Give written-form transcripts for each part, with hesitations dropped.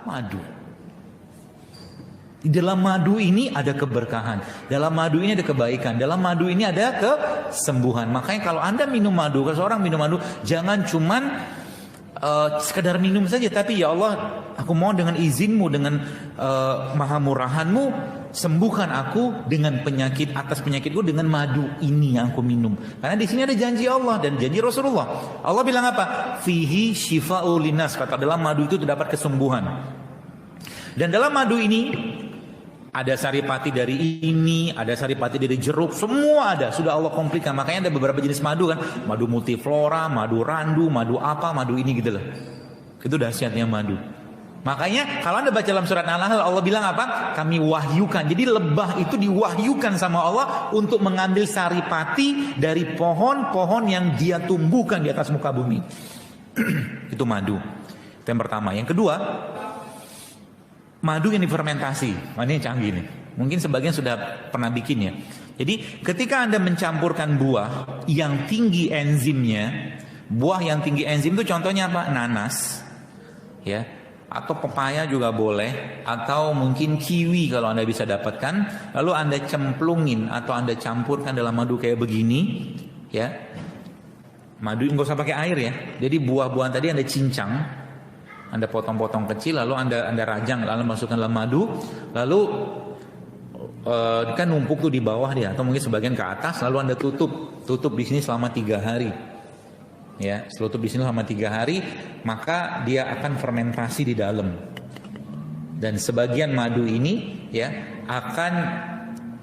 Madu. Di dalam madu ini ada keberkahan, dalam madu ini ada kebaikan, dalam madu ini ada kesembuhan. Makanya kalau Anda minum madu, kalau seorang minum madu, jangan cuman sekedar minum saja, tapi ya Allah, aku mau dengan izinmu, dengan maha murahanmu, sembuhkan aku dengan penyakit, atas penyakitku dengan madu ini yang aku minum. Karena di sini ada janji Allah dan janji Rasulullah. Allah bilang apa? Fihi syifa'u linnas, kata dalam madu itu terdapat kesembuhan. Dan dalam madu ini ada saripati dari ini, ada saripati dari jeruk, semua ada. Sudah Allah komplitkan. Makanya ada beberapa jenis madu kan, madu multiflora, madu randu, madu apa, madu ini gitu loh. Itu dahsyatnya madu. Makanya kalau Anda baca dalam surat An-Nahl, Allah bilang apa? Kami wahyukan. Jadi lebah itu diwahyukan sama Allah untuk mengambil saripati dari pohon-pohon yang Dia tumbuhkan di atas muka bumi. Itu madu. Itu yang pertama. Yang kedua, madu yang difermentasi. Ini canggih nih. Mungkin sebagian sudah pernah bikin ya. Jadi ketika Anda mencampurkan buah yang tinggi enzimnya, buah yang tinggi enzim itu contohnya apa? Nanas, ya, atau pepaya juga boleh, atau mungkin kiwi kalau Anda bisa dapatkan. Lalu Anda cemplungin atau Anda campurkan dalam madu kayak begini, ya. Madu nggak usah pakai air ya. Jadi buah-buahan tadi Anda cincang, Anda potong-potong kecil, lalu Anda rajang, lalu masukkan dalam madu, lalu kan numpuk tuh di bawah dia, atau mungkin sebagian ke atas, lalu Anda tutup di sini selama 3 hari, ya, tutup di sini selama 3 hari, maka dia akan fermentasi di dalam, dan sebagian madu ini, ya, akan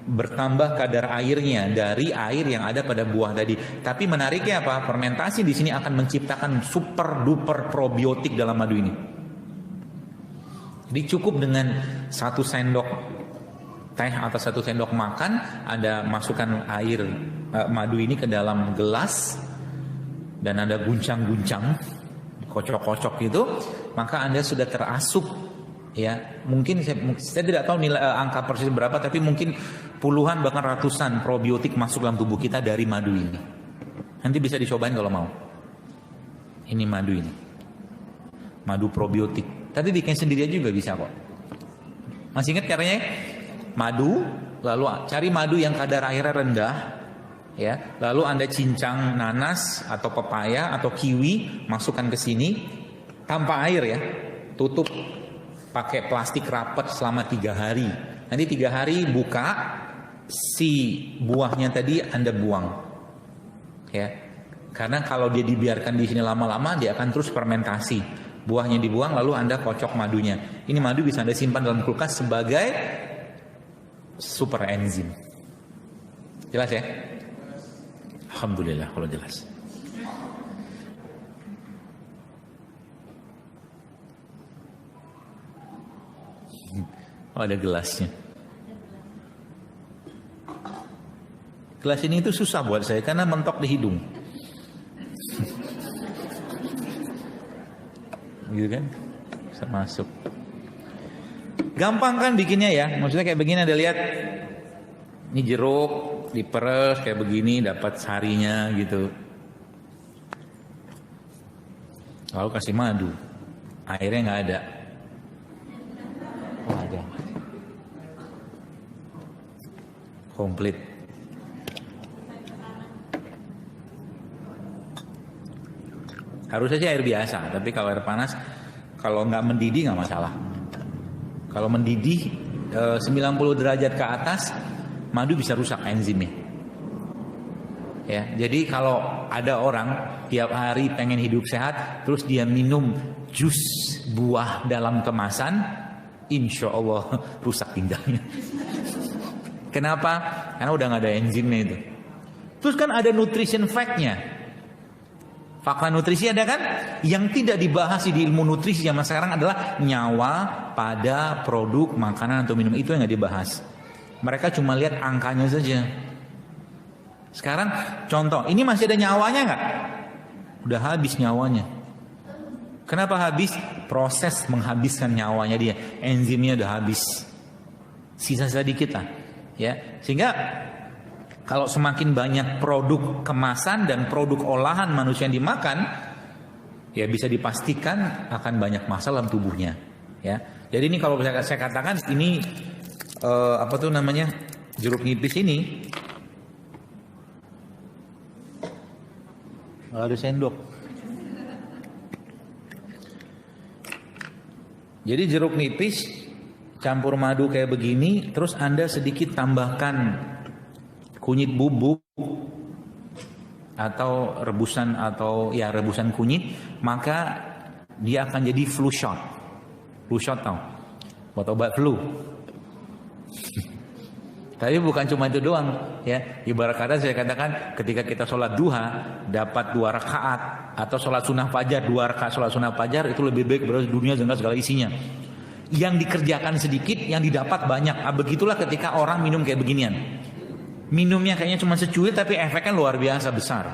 bertambah kadar airnya dari air yang ada pada buah tadi. Tapi menariknya apa? Fermentasi di sini akan menciptakan super duper probiotik dalam madu ini. Jadi cukup dengan 1 sendok teh atau 1 sendok makan, Anda masukkan air madu ini ke dalam gelas dan Anda guncang-guncang, kocok-kocok gitu, maka Anda sudah terasup. Ya, mungkin saya tidak tahu nilai angka persis berapa, tapi mungkin puluhan bahkan ratusan probiotik masuk dalam tubuh kita dari madu ini. Nanti bisa dicobain kalau mau. Ini madu ini, madu probiotik. Tapi bikin sendiri juga bisa kok. Masih ingat caranya? Madu, lalu cari madu yang kadar airnya rendah, ya. Lalu Anda cincang nanas atau pepaya atau kiwi, masukkan ke sini tanpa air ya, tutup. Pakai plastik rapat selama 3 hari. Nanti 3 hari buka, si buahnya tadi Anda buang, ya. Karena kalau dia dibiarkan di sini lama-lama, dia akan terus fermentasi. Buahnya dibuang, lalu Anda kocok madunya. Ini madu bisa Anda simpan dalam kulkas sebagai super enzim. Jelas ya? Alhamdulillah kalau jelas. Oh, ada gelasnya. Gelas ini itu susah buat saya karena mentok di hidung. Gitu kan? Bisa masuk. Gampang kan bikinnya ya? Maksudnya kayak begini, Anda lihat. Ini jeruk, diperes kayak begini, dapat sarinya gitu. Lalu kasih madu. Airnya nggak ada. Oh, ada. Komplit. Harusnya sih air biasa, tapi kalau air panas, kalau nggak mendidih nggak masalah. Kalau mendidih 90 derajat ke atas, madu bisa rusak enzimnya. Ya, jadi kalau ada orang tiap hari pengen hidup sehat, terus dia minum jus buah dalam kemasan, insya Allah rusak ginjalnya. Kenapa? Karena udah nggak ada enzimnya itu. Terus kan ada nutrition fact-nya. Fakta nutrisi ada kan? Yang tidak dibahas di ilmu nutrisi zaman sekarang adalah nyawa pada produk makanan atau minum, itu yang nggak dibahas. Mereka cuma lihat angkanya saja. Sekarang contoh, ini masih ada nyawanya nggak? Udah habis nyawanya. Kenapa habis? Proses menghabiskan nyawanya dia, enzimnya udah habis. Sisa sedikit lah. Ya, sehingga kalau semakin banyak produk kemasan dan produk olahan manusia yang dimakan, ya bisa dipastikan akan banyak masalah dalam tubuhnya. Ya. Jadi ini kalau saya katakan ini apa tuh namanya, jeruk nipis ini ada sendok. Jadi jeruk nipis campur madu kayak begini, terus Anda sedikit tambahkan kunyit bubuk atau rebusan kunyit, maka dia akan jadi flu shot. Flu shot tau? Buat obat flu. Tapi bukan cuma itu doang, ya. Ibarat kata saya katakan ketika kita sholat duha dapat 2 rakaat atau sholat sunnah fajar 2 rakaat sholat sunnah fajar itu lebih baik daripada dunia dengan segala isinya. Yang dikerjakan sedikit, yang didapat banyak. Begitulah ketika orang minum kayak beginian. Minumnya kayaknya cuma secuil tapi efeknya luar biasa besar.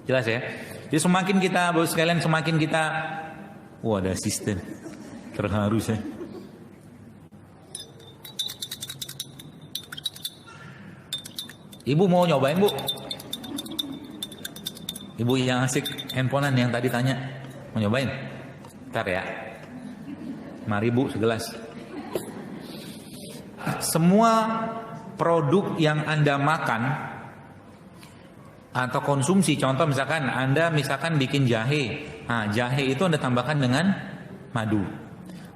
Jelas ya? Jadi semakin kita, Bapak sekalian, semakin kita, ada asisten. Terharu saya. Ibu mau nyobain, Bu? Ibu yang asik handphonean yang tadi tanya, mau nyobain? Ntar ya. Mari Bu, segelas. Semua produk yang Anda makan atau konsumsi, contoh misalkan Anda bikin jahe. Nah, jahe itu Anda tambahkan dengan madu.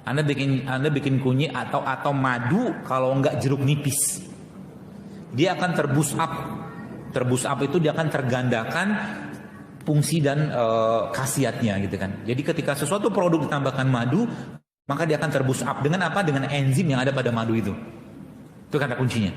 Anda bikin kunyit atau madu, kalau enggak jeruk nipis. Dia akan terboost up. Terboost up itu dia akan tergandakan fungsi dan khasiatnya gitu kan. Jadi ketika sesuatu produk ditambahkan madu, maka dia akan terboost up dengan apa? Dengan enzim yang ada pada madu itu. Itu kata kuncinya.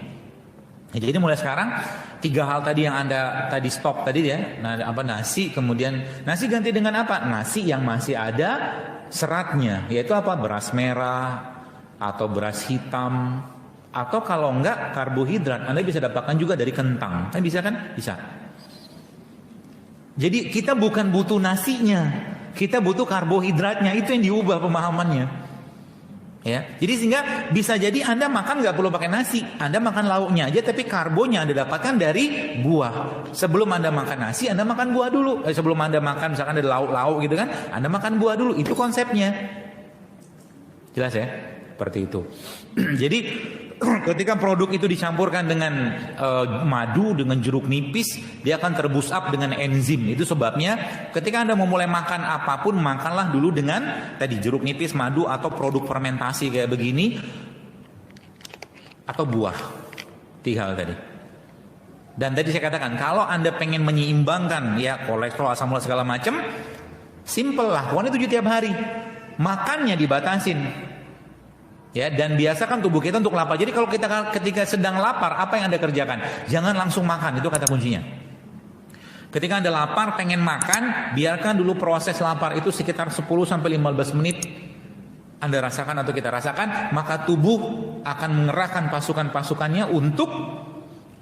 Ya, jadi mulai sekarang 3 hal tadi yang Anda tadi stop tadi ya. Nasi, kemudian nasi ganti dengan apa? Nasi yang masih ada seratnya, yaitu apa? Beras merah atau beras hitam. Atau kalau enggak karbohidrat, Anda bisa dapatkan juga dari kentang. Kan bisa kan? Bisa. Jadi kita bukan butuh nasinya, kita butuh karbohidratnya. Itu yang diubah pemahamannya. Ya, jadi sehingga bisa jadi Anda makan nggak perlu pakai nasi, Anda makan lauknya aja, tapi karbonya Anda dapatkan dari buah. Sebelum Anda makan nasi, Anda makan buah dulu. Sebelum Anda makan misalkan ada lauk-lauk gitu kan, Anda makan buah dulu. Itu konsepnya. Jelas ya? Seperti itu. Jadi ketika produk itu dicampurkan dengan madu, dengan jeruk nipis, dia akan terboost up dengan enzim. Itu sebabnya ketika Anda mau mulai makan apapun, makanlah dulu dengan tadi jeruk nipis, madu, atau produk fermentasi kayak begini, atau buah. 3 hal tadi. Dan tadi saya katakan, kalau Anda pengen menyeimbangkan ya kolesterol, asam urat segala macam, simple lah. 1-7 tiap hari. Makannya dibatasin. Ya, dan biasakan tubuh kita untuk lapar. Jadi kalau kita ketika sedang lapar, apa yang Anda kerjakan? Jangan langsung makan, itu kata kuncinya. Ketika Anda lapar, pengen makan, biarkan dulu proses lapar itu sekitar 10-15 menit. Anda rasakan atau kita rasakan, maka tubuh akan mengerahkan pasukan-pasukannya untuk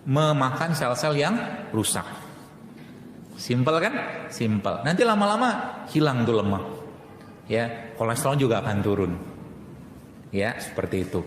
memakan sel-sel yang rusak. Simple kan? Simple. Nanti lama-lama hilang tuh lemak. Ya, kolesterol juga akan turun. Ya, seperti itu.